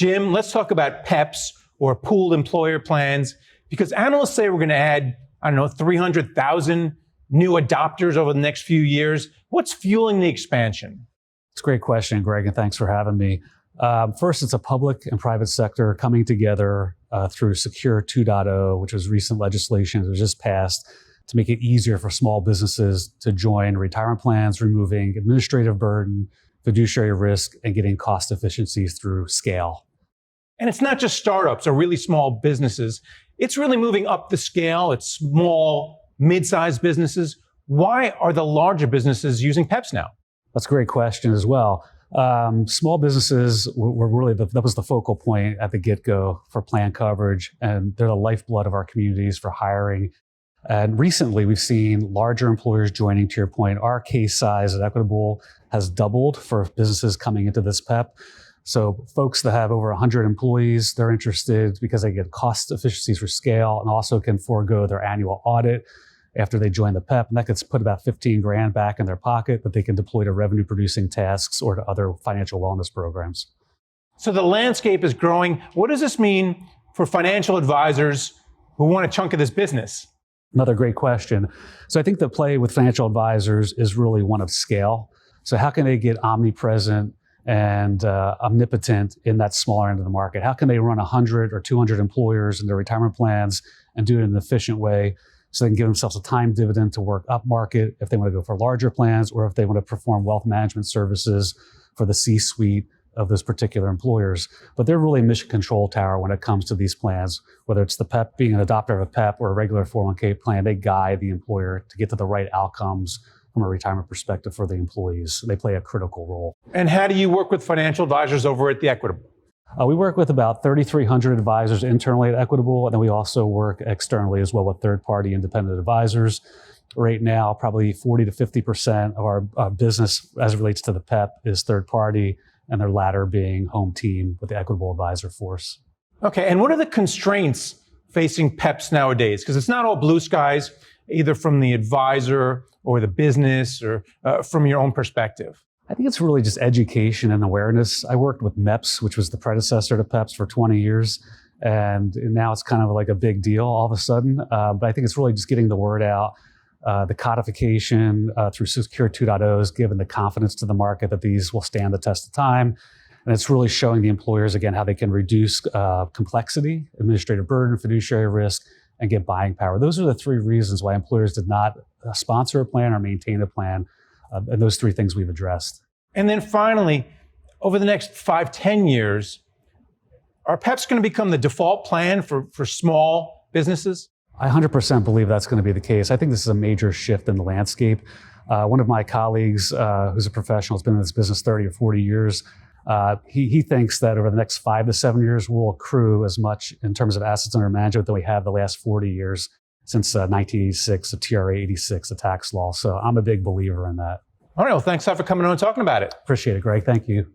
Jim, let's talk about PEPs, or pooled employer plans, because analysts say we're going to add, 300,000 new adopters over the next few years. What's fueling the expansion? It's a great question, Greg, and thanks for having me. First, it's a public and private sector coming together through Secure 2.0, which was recent legislation that was just passed to make it easier for small businesses to join retirement plans, removing administrative burden, fiduciary risk, and getting cost efficiencies through scale. And it's not just startups or really small businesses. It's really moving up the scale. It's small, mid-sized businesses. Why are the larger businesses using PEPs now? That's a great question as well. Small businesses were really, that was the focal point at the get-go for plan coverage, and they're the lifeblood of our communities for hiring. And recently, we've seen larger employers joining. To your point, our case size at Equitable has doubled for businesses coming into this PEP. So folks that have over 100 employees, they're interested because they get cost efficiencies for scale and also can forego their annual audit after they join the PEP. And that gets put about 15 grand back in their pocket that they can deploy to revenue producing tasks or to other financial wellness programs. So the landscape is growing. What does this mean for financial advisors who want a chunk of this business? Another great question. So I think the play with financial advisors is really one of scale. So how can they get omnipresent and omnipotent in that smaller end of the market? How can they run 100 or 200 employers in their retirement plans and do it in an efficient way so they can give themselves a time dividend to work up market if they want to go for larger plans or if they want to perform wealth management services for the C-suite of those particular employers. But they're really a mission control tower when it comes to these plans, whether it's the PEP, being an adopter of a PEP or a regular 401k plan. They guide the employer to get to the right outcomes from a retirement perspective for the employees. They play a critical role. And how do you work with financial advisors over at the Equitable? We work with about 3,300 advisors internally at Equitable, and then we also work externally as well with third-party independent advisors. Right now, probably 40 to 50% of our business as it relates to the PEP is third-party, and their latter being home team with the Equitable advisor force. Okay, and what are the constraints facing PEPs nowadays? Because it's not all blue skies, either from the advisor or the business or from your own perspective. I think it's really just education and awareness. I worked with MEPs, which was the predecessor to PEPs, for 20 years. And now it's kind of like a big deal all of a sudden. But I think it's really just getting the word out. The codification through Secure 2.0 has given the confidence to the market that these will stand the test of time. And it's really showing the employers, again, how they can reduce complexity, administrative burden, fiduciary risk, and get buying power. Those are the three reasons why employers did not sponsor a plan or maintain a plan. And those three things we've addressed. And then finally, over the next 5-10 years, are PEPs going to become the default plan for small businesses? I 100% believe that's going to be the case. I think this is a major shift in the landscape. One of my colleagues, who's a professional, has been in this business 30 or 40 years. He thinks that over the next 5 to 7 years, we'll accrue as much in terms of assets under management than we have the last 40 years since 1986, the TRA 86, the tax law. So I'm a big believer in that. All right, well, thanks for coming on and talking about it. Appreciate it, Greg. Thank you.